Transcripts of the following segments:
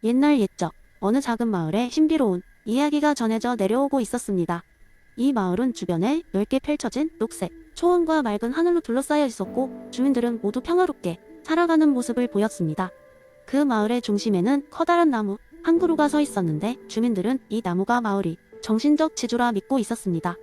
옛날 옛적 어느 작은 마을에 신비로운 이야기가 전해져 내려오고 있었습니다. 이 마을은 주변에 넓게 펼쳐진 녹색, 초원과 맑은 하늘로 둘러싸여 있었고 주민들은 모두 평화롭게 살아가는 모습을 보였습니다. 그 마을의 중심에는 커다란 나무 한 그루가 서 있었는데 주민들은 이 나무가 마을이 정신적 지주라 믿고 있었습니다.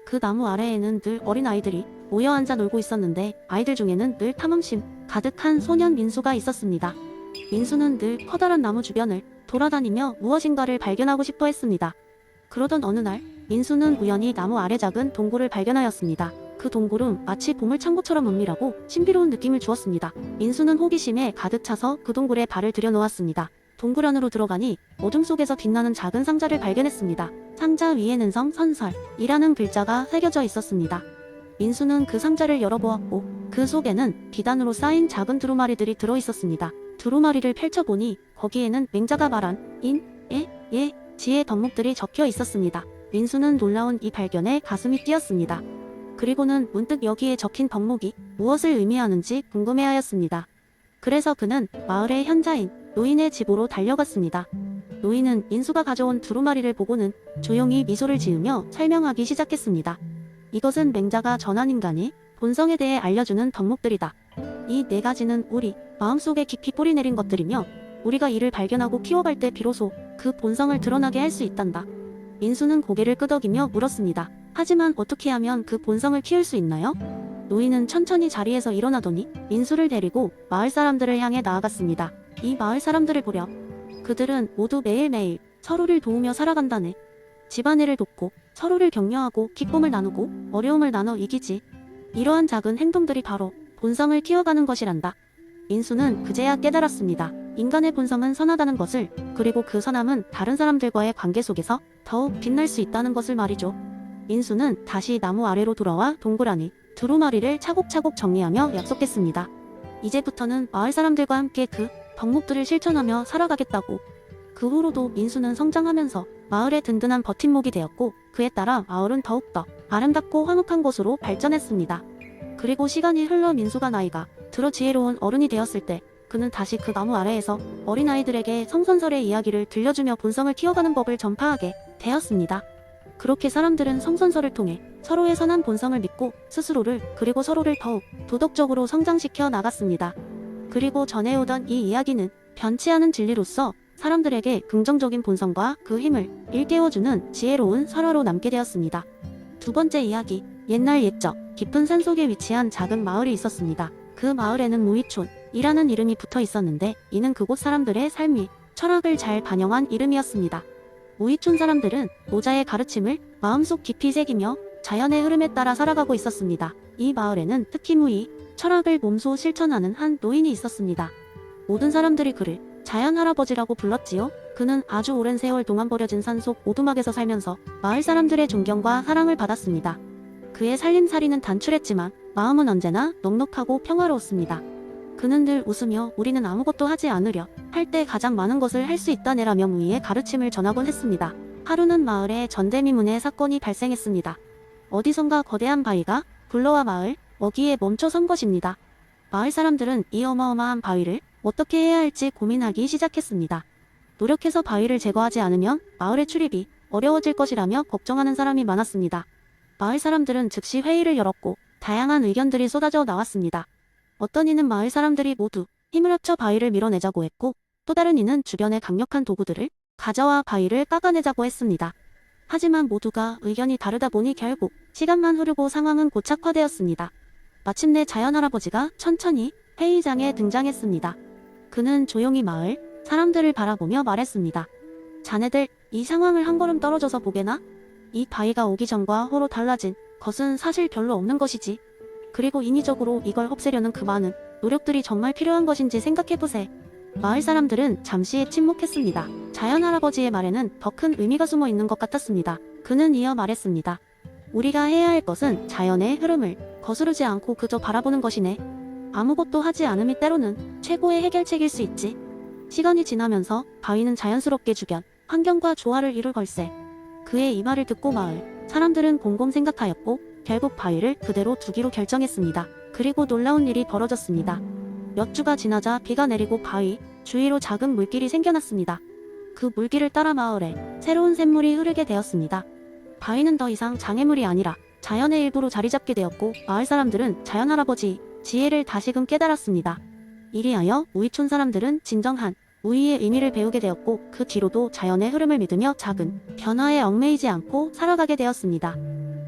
그 나무 아래에는 늘 어린아이들이 모여 앉아 놀고 있었는데 아이들 중에는 늘 탐험심 가득한 소년 민수가 있었습니다. 민수는 늘 커다란 나무 주변을 돌아다니며 무엇인가를 발견하고 싶어 했습니다. 그러던 어느 날 민수는 우연히 나무 아래 작은 동굴을 발견하였습니다. 그 동굴은 마치 보물창고처럼 은밀하고 신비로운 느낌을 주었습니다. 민수는 호기심에 가득 차서 그 동굴에 발을 들여놓았습니다. 동굴 안으로 들어가니 어둠 속에서 빛나는 작은 상자를 발견했습니다. 상자 위에는 성선설이라는 글자가 새겨져 있었습니다. 민수는 그 상자를 열어보았고 그 속에는 비단으로 쌓인 작은 두루마리들이 들어있었습니다. 두루마리를 펼쳐보니 거기에는 맹자가 말한 인, 예, 지의 덕목들이 적혀 있었습니다. 민수는 놀라운 이 발견에 가슴이 뛰었습니다. 그리고는 문득 여기에 적힌 덕목이 무엇을 의미하는지 궁금해하였습니다. 그래서 그는 마을의 현자인 노인의 집으로 달려갔습니다. 노인은 민수가 가져온 두루마리를 보고는 조용히 미소를 지으며 설명하기 시작했습니다. 이것은 맹자가 전한 인간이 본성에 대해 알려주는 덕목들이다. 이 네 가지는 우리 마음속에 깊이 뿌리내린 것들이며 우리가 이를 발견하고 키워갈 때 비로소 그 본성을 드러나게 할 수 있단다. 민수는 고개를 끄덕이며 물었습니다. 하지만 어떻게 하면 그 본성을 키울 수 있나요? 노인은 천천히 자리에서 일어나더니 민수를 데리고 마을 사람들을 향해 나아갔습니다. 이 마을 사람들을 보렴. 그들은 모두 매일매일 서로를 도우며 살아간다네. 집안일을 돕고 서로를 격려하고 기쁨을 나누고 어려움을 나눠 이기지. 이러한 작은 행동들이 바로 본성을 키워가는 것이란다. 민수는 그제야 깨달았습니다. 인간의 본성은 선하다는 것을, 그리고 그 선함은 다른 사람들과의 관계 속에서 더욱 빛날 수 있다는 것을 말이죠. 민수는 다시 나무 아래로 돌아와 동굴 안에 두루마리를 차곡차곡 정리하며 약속했습니다. 이제부터는 마을 사람들과 함께 그 덕목들을 실천하며 살아가겠다고. 그 후로도 민수는 성장하면서 마을의 든든한 버팀목이 되었고 그에 따라 마을은 더욱더 아름답고 화목한 곳으로 발전했습니다. 그리고 시간이 흘러 민수가 나이가 들어 지혜로운 어른이 되었을 때 그는 다시 그 나무 아래에서 어린아이들에게 성선설의 이야기를 들려주며 본성을 키워가는 법을 전파하게 되었습니다. 그렇게 사람들은 성선설을 통해 서로의 선한 본성을 믿고 스스로를 그리고 서로를 더욱 도덕적으로 성장시켜 나갔습니다. 그리고 전해오던 이 이야기는 변치 않은 진리로서 사람들에게 긍정적인 본성과 그 힘을 일깨워주는 지혜로운 설화로 남게 되었습니다. 두 번째 이야기, 옛날 옛적 깊은 산속에 위치한 작은 마을이 있었습니다. 그 마을에는 무이촌이라는 이름이 붙어 있었는데 이는 그곳 사람들의 삶이 철학을 잘 반영한 이름이었습니다. 무이촌 사람들은 모자의 가르침을 마음속 깊이 새기며 자연의 흐름에 따라 살아가고 있었습니다. 이 마을에는 특히 무이, 철학을 몸소 실천하는 한 노인이 있었습니다. 모든 사람들이 그를 자연 할아버지라고 불렀지요. 그는 아주 오랜 세월 동안 버려진 산속 오두막에서 살면서 마을 사람들의 존경과 사랑을 받았습니다. 그의 살림살이는 단출했지만 마음은 언제나 넉넉하고 평화로웠습니다. 그는 늘 웃으며 우리는 아무것도 하지 않으려 할 때 가장 많은 것을 할 수 있다네라며 무의의 가르침을 전하곤 했습니다. 하루는 마을에 전대미문의 사건이 발생했습니다. 어디선가 거대한 바위가 굴러와 마을 어귀에 멈춰 선 것입니다. 마을 사람들은 이 어마어마한 바위를 어떻게 해야 할지 고민하기 시작했습니다. 노력해서 바위를 제거하지 않으면 마을의 출입이 어려워질 것이라며 걱정하는 사람이 많았습니다. 마을 사람들은 즉시 회의를 열었고 다양한 의견들이 쏟아져 나왔습니다. 어떤 이는 마을 사람들이 모두 힘을 합쳐 바위를 밀어내자고 했고 또 다른 이는 주변의 강력한 도구들을 가져와 바위를 깎아내자고 했습니다. 하지만 모두가 의견이 다르다 보니 결국 시간만 흐르고 상황은 고착화되었습니다. 마침내 자연 할아버지가 천천히 회의장에 등장했습니다. 그는 조용히 마을 사람들을 바라보며 말했습니다. 자네들 이 상황을 한 걸음 떨어져서 보게나? 이 바위가 오기 전과 후로 달라진 것은 사실 별로 없는 것이지. 그리고 인위적으로 이걸 없애려는 그 많은 노력들이 정말 필요한 것인지 생각해보세. 마을 사람들은 잠시 침묵했습니다. 자연 할아버지의 말에는 더 큰 의미가 숨어 있는 것 같았습니다. 그는 이어 말했습니다. 우리가 해야 할 것은 자연의 흐름을 거스르지 않고 그저 바라보는 것이네. 아무것도 하지 않음이 때로는 최고의 해결책일 수 있지. 시간이 지나면서 바위는 자연스럽게 주변 환경과 조화를 이룰 걸세. 그의 이 말을 듣고 마을 사람들은 곰곰 생각하였고 결국 바위를 그대로 두기로 결정했습니다. 그리고 놀라운 일이 벌어졌습니다. 몇 주가 지나자 비가 내리고 바위 주위로 작은 물길이 생겨났습니다. 그 물길을 따라 마을에 새로운 샘물이 흐르게 되었습니다. 바위는 더 이상 장애물이 아니라 자연의 일부로 자리 잡게 되었고 마을 사람들은 자연할아버지 지혜를 다시금 깨달았습니다. 이리하여 우이촌 사람들은 진정한 우이의 의미를 배우게 되었고 그 뒤로도 자연의 흐름을 믿으며 작은 변화에 얽매이지 않고 살아가게 되었습니다.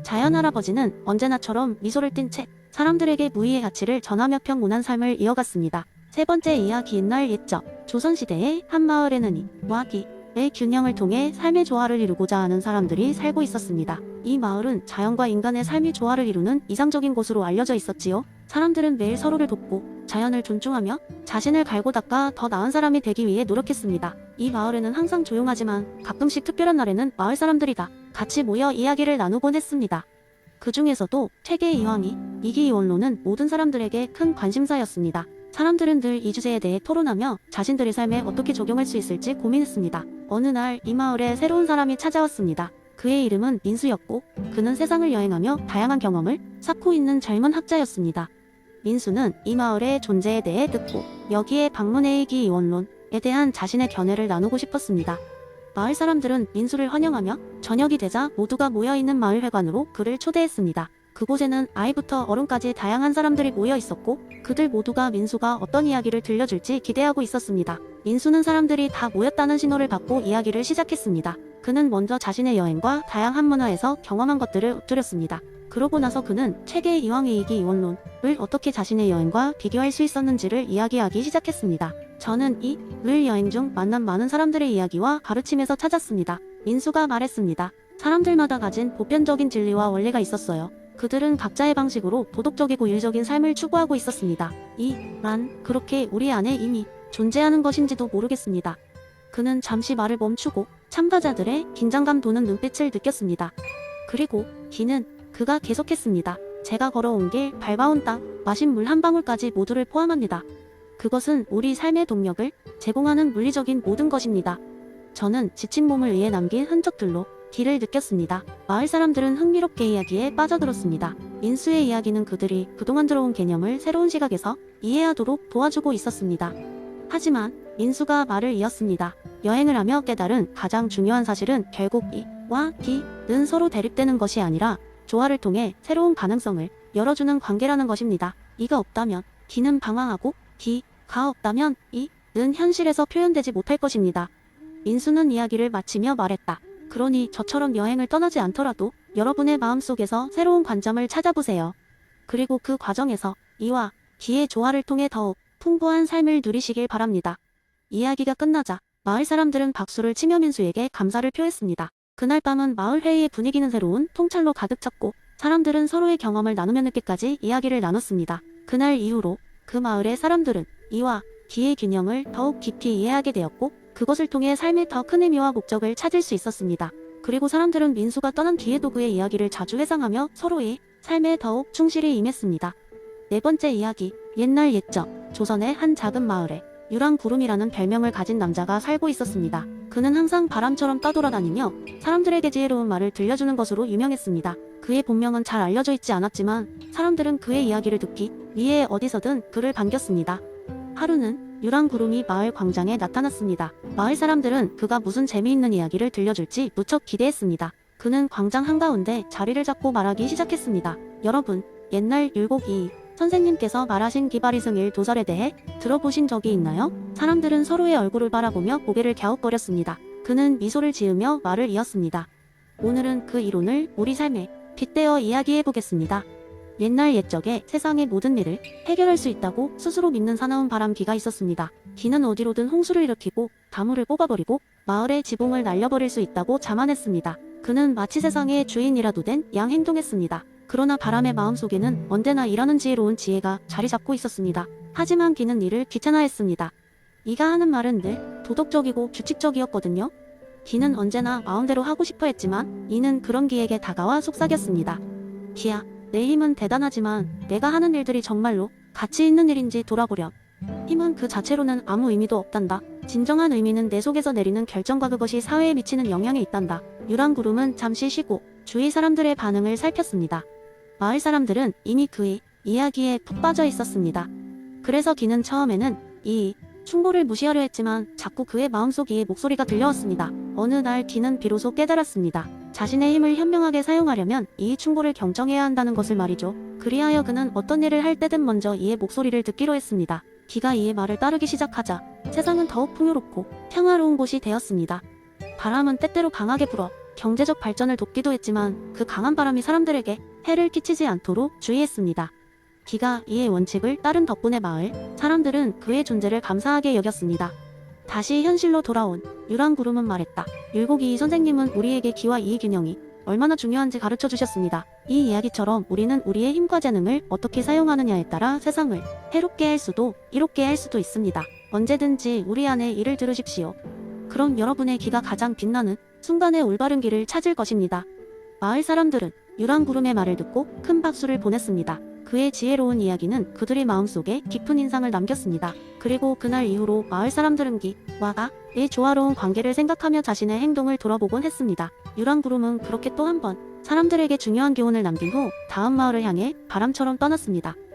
자연할아버지는 언제나처럼 미소를 띤 채 사람들에게 무의의 가치를 전하며 평온한 삶을 이어갔습니다. 세 번째 이야기 옛날 옛적 조선시대의 한 마을에는 이와 기의 균형을 통해 삶의 조화를 이루고자 하는 사람들이 살고 있었습니다. 이 마을은 자연과 인간의 삶의 조화를 이루는 이상적인 곳으로 알려져 있었지요. 사람들은 매일 서로를 돕고 자연을 존중하며 자신을 갈고 닦아 더 나은 사람이 되기 위해 노력했습니다. 이 마을에는 항상 조용하지만 가끔씩 특별한 날에는 마을 사람들이 다 같이 모여 이야기를 나누곤 했습니다. 그 중에서도 퇴계 이황이 이기이원론은 모든 사람들에게 큰 관심사였습니다. 사람들은 늘 이 주제에 대해 토론하며 자신들의 삶에 어떻게 적용할 수 있을지 고민했습니다. 어느 날 이 마을에 새로운 사람이 찾아왔습니다. 그의 이름은 민수였고 그는 세상을 여행하며 다양한 경험을 쌓고 있는 젊은 학자였습니다. 민수는 이 마을의 존재에 대해 듣고 여기에 방문해 이기이원론에 대한 자신의 견해를 나누고 싶었습니다. 마을 사람들은 민수를 환영하며 저녁이 되자 모두가 모여있는 마을회관으로 그를 초대했습니다. 그곳에는 아이부터 어른까지 다양한 사람들이 모여 있었고 그들 모두가 민수가 어떤 이야기를 들려줄지 기대하고 있었습니다. 민수는 사람들이 다 모였다는 신호를 받고 이야기를 시작했습니다. 그는 먼저 자신의 여행과 다양한 문화에서 경험한 것들을 읊조렸습니다. 그러고 나서 그는 퇴계 이황의 이기이원론을 어떻게 자신의 여행과 비교할 수 있었는지를 이야기하기 시작했습니다. 저는 이 여행 중 만난 많은 사람들의 이야기와 가르침에서 찾았습니다. 민수가 말했습니다. 사람들마다 가진 보편적인 진리와 원리가 있었어요. 그들은 각자의 방식으로 도덕적이고 윤리적인 삶을 추구하고 있었습니다. 난 그렇게 우리 안에 이미 존재하는 것인지도 모르겠습니다. 그는 잠시 말을 멈추고 참가자들의 긴장감 도는 눈빛을 느꼈습니다. 그리고 그가 계속했습니다. 제가 걸어온 길, 밟아온 땅, 마신 물 한 방울까지 모두를 포함합니다. 그것은 우리 삶의 동력을 제공하는 물리적인 모든 것입니다. 저는 지친 몸을 위해 남긴 흔적들로 길을 느꼈습니다. 마을 사람들은 흥미롭게 이야기에 빠져들었습니다. 민수의 이야기는 그들이 그동안 들어온 개념을 새로운 시각에서 이해하도록 도와주고 있었습니다. 하지만 민수가 말을 이었습니다. 여행을 하며 깨달은 가장 중요한 사실은 결국 이와 기는 서로 대립되는 것이 아니라 조화를 통해 새로운 가능성을 열어주는 관계라는 것입니다. 이가 없다면 기는 방황하고 기가 없다면 이는 현실에서 표현되지 못할 것입니다. 민수는 이야기를 마치며 말했다. 그러니 저처럼 여행을 떠나지 않더라도 여러분의 마음속에서 새로운 관점을 찾아보세요. 그리고 그 과정에서 이와 기의 조화를 통해 더욱 풍부한 삶을 누리시길 바랍니다. 이야기가 끝나자 마을 사람들은 박수를 치며 민수에게 감사를 표했습니다. 그날 밤은 마을 회의의 분위기는 새로운 통찰로 가득 찼고 사람들은 서로의 경험을 나누며 늦게까지 이야기를 나눴습니다. 그날 이후로 그 마을의 사람들은 이와 기의 균형을 더욱 깊이 이해하게 되었고 그것을 통해 삶의 더 큰 의미와 목적을 찾을 수 있었습니다. 그리고 사람들은 민수가 떠난 뒤에도 그의 이야기를 자주 회상하며 서로의 삶에 더욱 충실히 임했습니다. 네 번째 이야기, 옛날 옛적 조선의 한 작은 마을에 유랑구름이라는 별명을 가진 남자가 살고 있었습니다. 그는 항상 바람처럼 떠돌아다니며 사람들에게 지혜로운 말을 들려주는 것으로 유명했습니다. 그의 본명은 잘 알려져 있지 않았지만 사람들은 그의 이야기를 듣기 위해 어디서든 그를 반겼습니다. 하루는 유랑구름이 마을 광장에 나타났습니다. 마을 사람들은 그가 무슨 재미있는 이야기를 들려줄지 무척 기대했습니다. 그는 광장 한가운데 자리를 잡고 말하기 시작했습니다. 여러분, 옛날 율곡이 선생님께서 말하신 기바리승일 도설에 대해 들어보신 적이 있나요? 사람들은 서로의 얼굴을 바라보며 고개를 갸웃거렸습니다. 그는 미소를 지으며 말을 이었습니다. 오늘은 그 이론을 우리 삶에 빗대어 이야기해보겠습니다. 옛날 옛적에 세상의 모든 일을 해결할 수 있다고 스스로 믿는 사나운 바람기가 있었습니다. 기는 어디로든 홍수를 일으키고 다물을 뽑아버리고 마을의 지붕을 날려버릴 수 있다고 자만했습니다. 그는 마치 세상의 주인이라도 된 양 행동했습니다. 그러나 바람의 마음속에는 언제나 일하는 지혜로운 지혜가 자리 잡고 있었습니다. 하지만 기는 일을 귀찮아했습니다. 이가 하는 말은 늘 도덕적이고 규칙적이었거든요. 기는 언제나 마음대로 하고 싶어 했지만 이는 그런 기에게 다가와 속삭였습니다. 기야, 내 힘은 대단하지만 내가 하는 일들이 정말로 가치 있는 일인지 돌아보렴. 힘은 그 자체로는 아무 의미도 없단다. 진정한 의미는 내 속에서 내리는 결정과 그것이 사회에 미치는 영향에 있단다. 유랑구름은 잠시 쉬고 주위 사람들의 반응을 살폈습니다. 마을 사람들은 이미 그의 이야기에 푹 빠져 있었습니다. 그래서 기는 처음에는 충고를 무시하려 했지만 자꾸 그의 마음속 이의 목소리가 들려왔습니다. 어느 날 기는 비로소 깨달았습니다. 자신의 힘을 현명하게 사용하려면 이의 충고를 경청해야 한다는 것을 말이죠. 그리하여 그는 어떤 일을 할 때든 먼저 이의 목소리를 듣기로 했습니다. 기가 이의 말을 따르기 시작하자 세상은 더욱 풍요롭고 평화로운 곳이 되었습니다. 바람은 때때로 강하게 불어 경제적 발전을 돕기도 했지만 그 강한 바람이 사람들에게 해를 끼치지 않도록 주의했습니다. 기가 이의 원칙을 따른 덕분에 마을 사람들은 그의 존재를 감사하게 여겼습니다. 다시 현실로 돌아온 유랑구름은 말했다. 율곡이 선생님은 우리에게 기와 이의 균형이 얼마나 중요한지 가르쳐 주셨습니다. 이 이야기처럼 우리는 우리의 힘과 재능을 어떻게 사용하느냐에 따라 세상을 해롭게 할 수도 이롭게 할 수도 있습니다. 언제든지 우리 안에 이를 들으십시오. 그럼 여러분의 기가 가장 빛나는 순간의 올바른 길을 찾을 것입니다. 마을 사람들은 유랑구름의 말을 듣고 큰 박수를 보냈습니다. 그의 지혜로운 이야기는 그들의 마음속에 깊은 인상을 남겼습니다. 그리고 그날 이후로 마을 사람들은 기와 가의 조화로운 관계를 생각하며 자신의 행동을 돌아보곤 했습니다. 유랑구름은 그렇게 또 한 번 사람들에게 중요한 교훈을 남긴 후 다음 마을을 향해 바람처럼 떠났습니다.